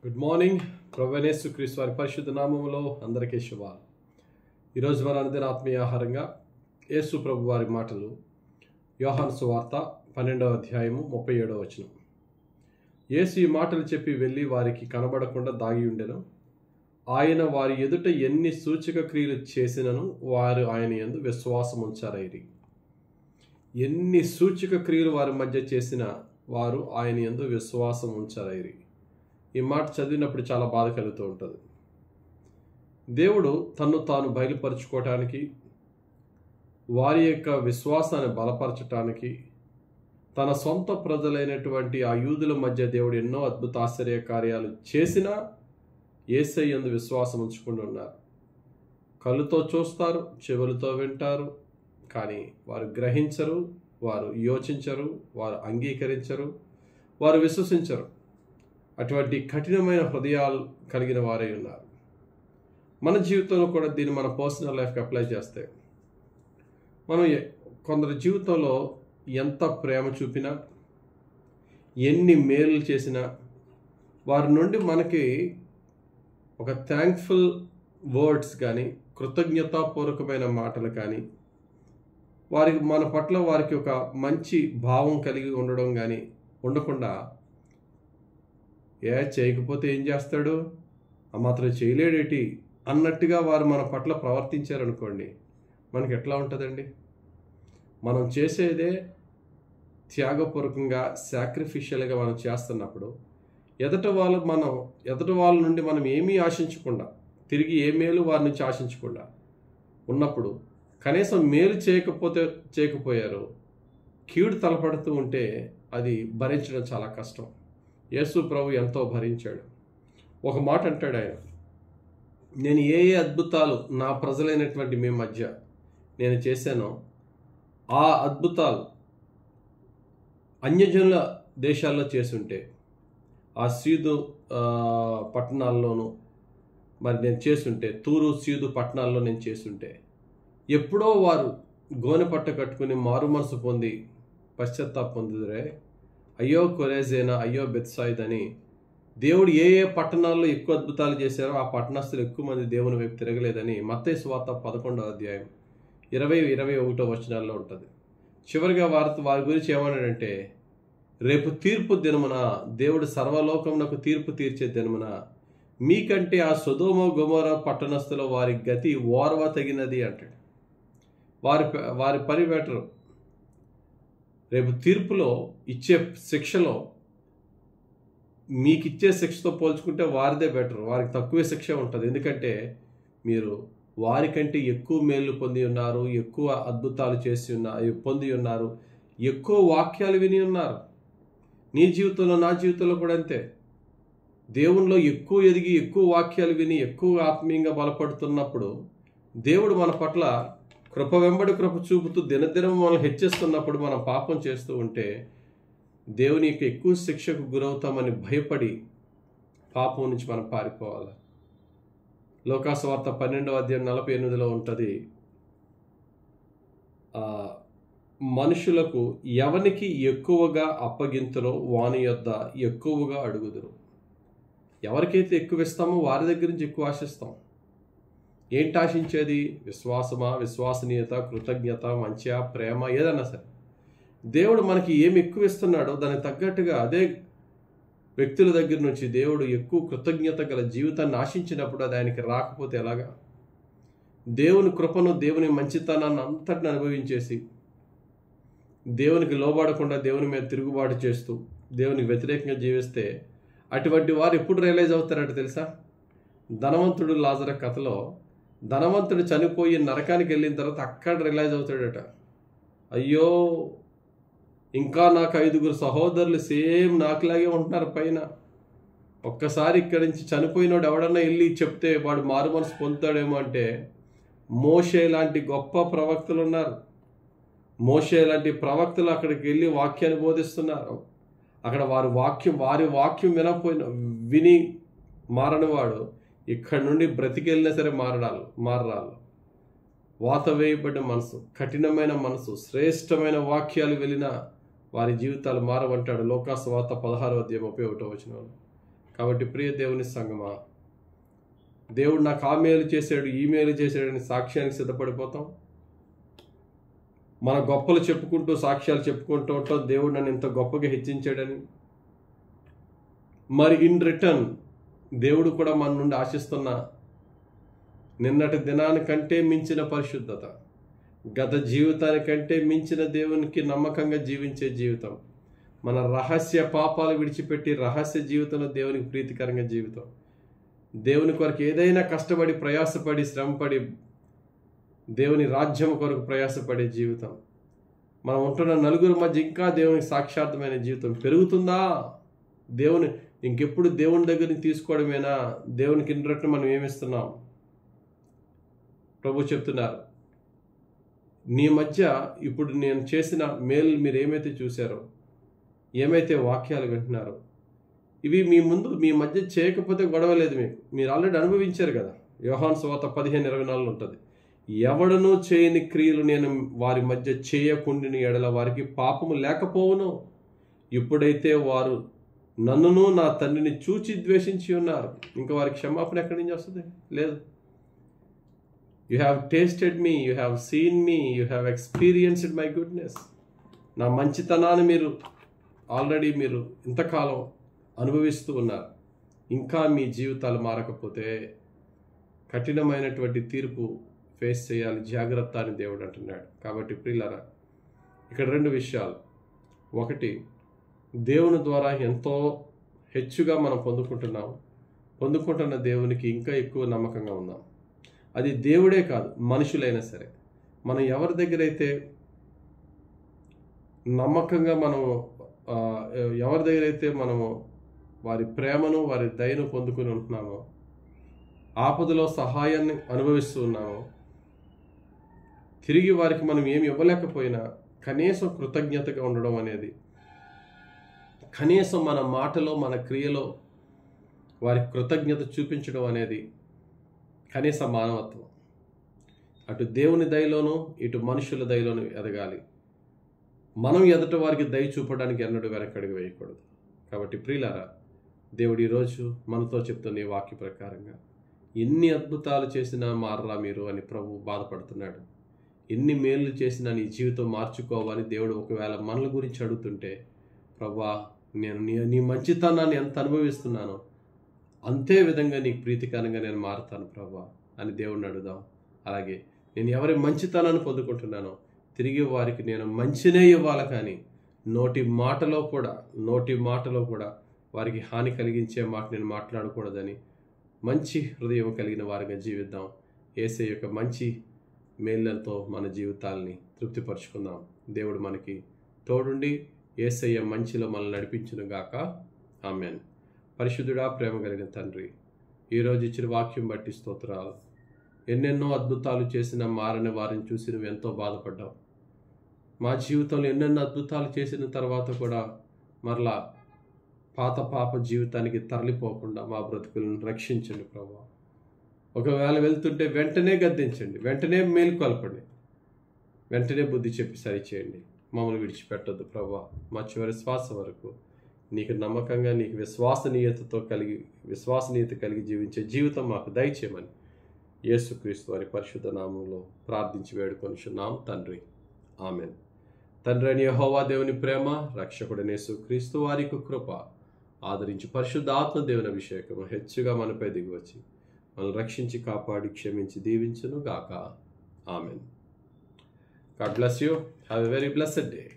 Good morning. ప్రభువైన యేసుక్రీస్తు వారి పరిశుద్ధ నామములో అందరికీ శుభాలు. ఈరోజు మన అనుదిన ఆత్మీయ ఆహారంగా యేసు ప్రభు వారి మాటలు యోహాను సువార్త 12వ అధ్యాయము 37వ వచనం. యేసు ఈ మాటలు చెప్పి వెళ్ళి వారికి కనబడకుండా దాగి ఉండెను. ఆయన వారి ఎదుట ఎన్ని సూచక క్రియలు చేసినను వారు ఆయన యందు విశ్వాసం ఉంచారైరి. ఎన్ని సూచక క్రియలు వారి మధ్య చేసిన వారు ఆయన యందు విశ్వాసం ఉంచారైరి. ఈ మాట చదివినప్పుడు చాలా బాధ కలుగుతూ ఉంటుంది. దేవుడు తన్ను తాను బయలుపరుచుకోవటానికి, వారి యొక్క విశ్వాసాన్ని బలపరచటానికి, తన సొంత ప్రజలైనటువంటి ఆ యూదుల మధ్య దేవుడు ఎన్నో అద్భుత ఆశ్చర్య కార్యాలు చేసినా యేసయ్య యందు విశ్వాసం ఉంచుకుంటూ ఉన్నారు. కళ్ళుతో చూస్తారు, చెవులతో వింటారు, కానీ వారు గ్రహించరు, వారు యోచించరు, వారు అంగీకరించరు, వారు విశ్వసించరు. అటువంటి కఠినమైన హృదయాలు కలిగిన వారై ఉన్నారు. మన జీవితంలో కూడా దీన్ని మన పర్సనల్ లైఫ్కి అప్లై చేస్తే మనం కొందరి జీవితంలో ఎంత ప్రేమ చూపినా, ఎన్ని మేలు చేసినా, వారి నుండి మనకి ఒక థ్యాంక్ఫుల్ వర్డ్స్ కానీ, కృతజ్ఞతాపూర్వకమైన మాటలు కానీ, మన పట్ల వారికి ఒక మంచి భావం కలిగి ఉండడం కానీ ఉండకుండా, చేయకపోతే ఏం చేస్తాడు, ఆ మాత్రం చేయలేడేటి అన్నట్టుగా వారు మన పట్ల ప్రవర్తించారనుకోండి, మనకి ఎట్లా ఉంటుందండి? మనం చేసేదే త్యాగపూర్వకంగా, సాక్రిఫిషియల్గా మనం చేస్తున్నప్పుడు ఎదుటి వాళ్ళ నుండి మనం ఏమీ ఆశించకుండా, తిరిగి ఏ మేలు వారి నుంచి ఆశించకుండా ఉన్నప్పుడు, కనీసం మేలు చేయకపోయారు, కీడు తలపడుతూ ఉంటే అది భరించడం చాలా కష్టం. యేసు ప్రభు ఎంతో భరించాడు. ఒక మాట అంటాడు ఆయన, నేను ఏ అద్భుతాలు నా ప్రజలైనటువంటి మీ మధ్య నేను చేశానో ఆ అద్భుతాలు అన్యజనుల దేశాల్లో చేసుంటే, ఆ సీదు పట్టణాల్లోనూ మరి నేను చేసుంటే, తూరు సీదు పట్టణాల్లో నేను చేసుంటే, ఎప్పుడో వారు గోనె పట్ట కట్టుకుని మారు మనసు పొంది పశ్చాత్తాపం పొందుదురే, అయ్యో కొరేజేనా, అయ్యో బెత్సాయిద్ అని దేవుడు ఏ పట్టణాల్లో ఎక్కువ అద్భుతాలు చేశారో ఆ పట్టణస్థులు ఎక్కువ మంది దేవుని వైపు తిరగలేదని మత్తయి సువార్త 11వ అధ్యాయం 20-21 వచనాల్లో ఉంటుంది. చివరిగా వారి గురించి ఏమన్నాడంటే, రేపు తీర్పు దినమున దేవుడు సర్వలోకమునకు తీర్పు తీర్చే దినమున మీకంటే ఆ సొదొమ గొమొర్రా పట్టణస్థుల వారి గతి ఓర్వ తగినది అంటాడు. వారి పని బెటరు. రేపు తీర్పులో ఇచ్చే శిక్షలో మీకు ఇచ్చే శిక్షతో పోల్చుకుంటే వారిదే బెటర్, వారికి తక్కువే శిక్ష ఉంటుంది. ఎందుకంటే మీరు వారికంటే ఎక్కువ మేలు పొంది ఉన్నారు, ఎక్కువ అద్భుతాలు పొంది ఉన్నారు, ఎక్కువ వాక్యాలు విని ఉన్నారు. నీ జీవితంలో, నా జీవితంలో కూడా అంతే. దేవునిలో ఎక్కువ ఎదిగి, ఎక్కువ వాక్యాలు విని, ఎక్కువ ఆత్మీయంగా బలపడుతున్నప్పుడు దేవుడు మన పట్ల కృప వెంబడి కృప చూపుతూ దినదినం మనల్ని హెచ్చిస్తున్నప్పుడు మనం పాపం చేస్తూ ఉంటే దేవుని యొక్క ఎక్కువ శిక్షకు గురవుతామని భయపడి పాపం నుంచి మనం పారిపోవాలి. లోకాసు వార్త 12వ అధ్యాయం 48లో ఉంటుంది, మనుషులకు ఎవనికి ఎక్కువగా అప్పగింతులో వాని యొద్ద ఎక్కువగా అడుగుదురు. ఎవరికైతే ఎక్కువ ఇస్తామో వారి దగ్గర నుంచి ఎక్కువ ఆశిస్తాం. ఏంటి ఆశించేది? విశ్వాసమా, విశ్వసనీయత, కృతజ్ఞత, మంచిగా, ప్రేమ, ఏదన్నా సరే. దేవుడు మనకి ఏమి ఎక్కువ ఇస్తున్నాడో దానికి తగ్గట్టుగా అదే వ్యక్తుల దగ్గర నుంచి దేవుడు ఎక్కువ కృతజ్ఞత గల జీవితాన్ని ఆశించినప్పుడు అది ఆయనకి రాకపోతే ఎలాగా? దేవుని కృపను, దేవుని మంచితనాన్ని అంతటిని అనుభవించేసి దేవునికి లోబడకుండా దేవుని మీద తిరుగుబాటు చేస్తూ దేవునికి వ్యతిరేకంగా జీవిస్తే అటువంటి వారు ఎప్పుడు రియలైజ్ అవుతారంటే తెలుసా? ధనవంతుడు లాజరు కథలో ధనవంతుడు చనిపోయి నరకానికి వెళ్ళిన తర్వాత అక్కడ రియలైజ్ అవుతాడట, అయ్యో ఇంకా నాకు 5గురు సహోదరులు సేమ్ నాకులాగే ఉంటున్నారు పైన. ఒక్కసారి ఇక్కడి నుంచి చనిపోయినోడు ఎవడన్నా వెళ్ళి చెప్తే వాడు మారు మనసు పొందుతాడేమో అంటే, మోషే లాంటి గొప్ప ప్రవక్తలు ఉన్నారు. మోషే లాంటి ప్రవక్తలు అక్కడికి వెళ్ళి వాక్యాన్ని బోధిస్తున్నారు. అక్కడ వారి వాక్యం విని మారనివాడు ఇక్కడి నుండి బ్రతికెళ్ళినా సరే మారరాలు. వాత వేయబడ్డ మనసు, కఠినమైన మనసు, శ్రేష్టమైన వాక్యాలు వెళ్ళిన వారి జీవితాలు మారవంటాడు లోకాసు వార్త 16వ అధ్యాయం 31వ వచనంలో. కాబట్టి ప్రియ దేవుని సంగమా, దేవుడు నాకు ఆ మేలు చేశాడు, ఈ మేలు చేశాడని సాక్ష్యానికి సిద్ధపడిపోతాం. మన గొప్పలు చెప్పుకుంటూ సాక్ష్యాలు చెప్పుకుంటూ ఉంటాం, దేవుడు నన్ను ఇంత గొప్పగా హెచ్చించాడని. మరి ఇన్ రిటర్న్ దేవుడు కూడా మన నుండి ఆశిస్తున్న నిన్నటి దినానికంటే మించిన పరిశుద్ధత, గత జీవితానికంటే మించిన దేవునికి నమ్మకంగా జీవించే జీవితం, మన రహస్య పాపాలు విడిచిపెట్టి రహస్య జీవితంలో దేవునికి ప్రీతికరంగా జీవితం, దేవుని కొరకు ఏదైనా కష్టపడి ప్రయాసపడి శ్రమపడి దేవుని రాజ్యం కొరకు ప్రయాసపడే జీవితం, మనం ఉంటున్న నలుగురు మధ్య ఇంకా దేవునికి సాక్షాత్మైన జీవితం పెరుగుతుందా? దేవుని ఇంకెప్పుడు దేవుని దగ్గరికి తీసుకోవడమేనా? దేవునికి ఇంట్రెక్ట్ మనం ఏమిస్తున్నాం? ప్రభు చెప్తున్నారు, నీ మధ్య ఇప్పుడు నేను చేసిన మేలు మీరు ఏమైతే చూశారో, ఏమైతే వాక్యాలు వింటున్నారో, ఇవి మీ మధ్య చేయకపోతే గొడవ లేదు. మీరు ఆల్రెడీ అనుభవించారు కదా. యోహాను సువార్త 15:24 ఉంటుంది, ఎవడనూ చేయని క్రియలు నేను వారి మధ్య చేయకుండిన ఎడల వారికి పాపము లేకపోవును. ఇప్పుడైతే వారు నన్నును నా తండ్రిని చూచి ద్వేషించి ఉన్నారు, ఇంకా వారికి క్షమాపణ ఎక్కడి నుంచి వస్తుంది? లేదు. You have tasted me, you have seen me, you have experienced my goodness. నా మంచితనాన్ని మీరు ఆల్రెడీ ఇంతకాలం అనుభవిస్తూ ఉన్నారు. ఇంకా మీ జీవితాలు మారకపోతే కఠినమైనటువంటి తీర్పు ఫేస్ చేయాలి, జాగ్రత్త అని దేవుడు అంటున్నాడు. కాబట్టి ప్రియులారా, ఇక్కడ 2 విషయాలు. ఒకటి, దేవుని ద్వారా ఎంతో హెచ్చుగా మనం పొందుకుంటున్న దేవునికి ఇంకా ఎక్కువ నమ్మకంగా ఉందాం. అది దేవుడే కాదు, మనుషులైనా సరే. మనం ఎవరి దగ్గర అయితే నమ్మకంగా ఎవరి దగ్గర అయితే మనము వారి ప్రేమను వారి దయను పొందుకుని ఉంటున్నామో, ఆపదలో సహాయాన్ని అనుభవిస్తూ ఉన్నామో, తిరిగి వారికి మనం ఏమి ఇవ్వలేకపోయినా కనీసం కృతజ్ఞతగా ఉండడం అనేది, కనీసం మన మాటలో మన క్రియలో వారికి కృతజ్ఞత చూపించడం అనేది కనీస మానవత్వం. అటు దేవుని దయలోనూ ఇటు మనుషుల దయలోనూ ఎదగాలి. మనం ఎదుట వారికి దయ చూపడానికి ఎన్నడూ వెనకడుగు వేయకూడదు. కాబట్టి ప్రియులారా, దేవుడు ఈరోజు మనతో చెప్తున్న ఈ వాక్య ప్రకారంగా, ఎన్ని అద్భుతాలు చేసినా మారరా మీరు అని ప్రభు బాధపడుతున్నాడు. ఎన్ని మేలు చేసినా నీ జీవితం మార్చుకోవాలి దేవుడు ఒకవేళ మనల గురించి అడుగుతుంటే, ప్రభా నేను నీ మంచితనాన్ని ఎంత అనుభవిస్తున్నానో అంతే విధంగా నీకు ప్రీతికరంగా నేను మారుతాను ప్రభా అని దేవుడిని అడుగుదాం. అలాగే నేను ఎవరి మంచితనాన్ని పొందుకుంటున్నానో తిరిగి వారికి నేను మంచినే ఇవ్వాలి, కానీ నోటి మాటలో కూడా వారికి హాని కలిగించే మాట నేను మాట్లాడకూడదని మంచి హృదయం కలిగిన వారిగా జీవిద్దాం. యేసయ్య యొక్క మంచి మేళ్లతో మన జీవితాల్ని తృప్తిపరుచుకుందాం. దేవుడు మనకి తోడుండి యేసయ్య మంచిలో మనల్ని నడిపించును గాక. ఆమేన్. పరిశుద్ధుడా, ప్రేమ కలిగిన తండ్రి, ఈరోజు ఇచ్చిన వాక్యం బట్టి స్తోత్రాలు. ఎన్నెన్నో అద్భుతాలు చేసిన మారని వారిని చూసి నువ్వు ఎంతో బాధపడ్డావు. మా జీవితంలో ఎన్నెన్నో అద్భుతాలు చేసిన తర్వాత కూడా మరలా పాప జీవితానికి తరలిపోకుండా మా బ్రతుకులను రక్షించండి ప్రభా. ఒకవేళ వెళ్తుంటే వెంటనే గద్దించండి, వెంటనే మేలుకొల్పండి, వెంటనే బుద్ధి చెప్పి సరిచేయండి. మమ్మల్ని విడిచిపెట్టొద్దు ప్రభా. మా చివరి శ్వాస వరకు నీకు నమ్మకంగా, నీకు విశ్వాసనీయత కలిగి జీవించే జీవితం మాకు దయచేయమని యేసుక్రీస్తు వారి పరిశుద్ధ నామంలో ప్రార్థించి వేడుకొనుచున్నాం తండ్రి. ఆమేన్. తండ్రి అయిన యెహోవా దేవుని ప్రేమ, రక్షకుడైన యేసుక్రీస్తు వారి కృప, ఆదరించి పరిశుద్ధ ఆత్మ దేవుని అభిషేకం హెచ్చుగా మనపై దిగివచ్చి మనల్ని రక్షించి కాపాడి క్షమించి దీవించును గాక. ఆమేన్. God bless you. Have a very blessed day.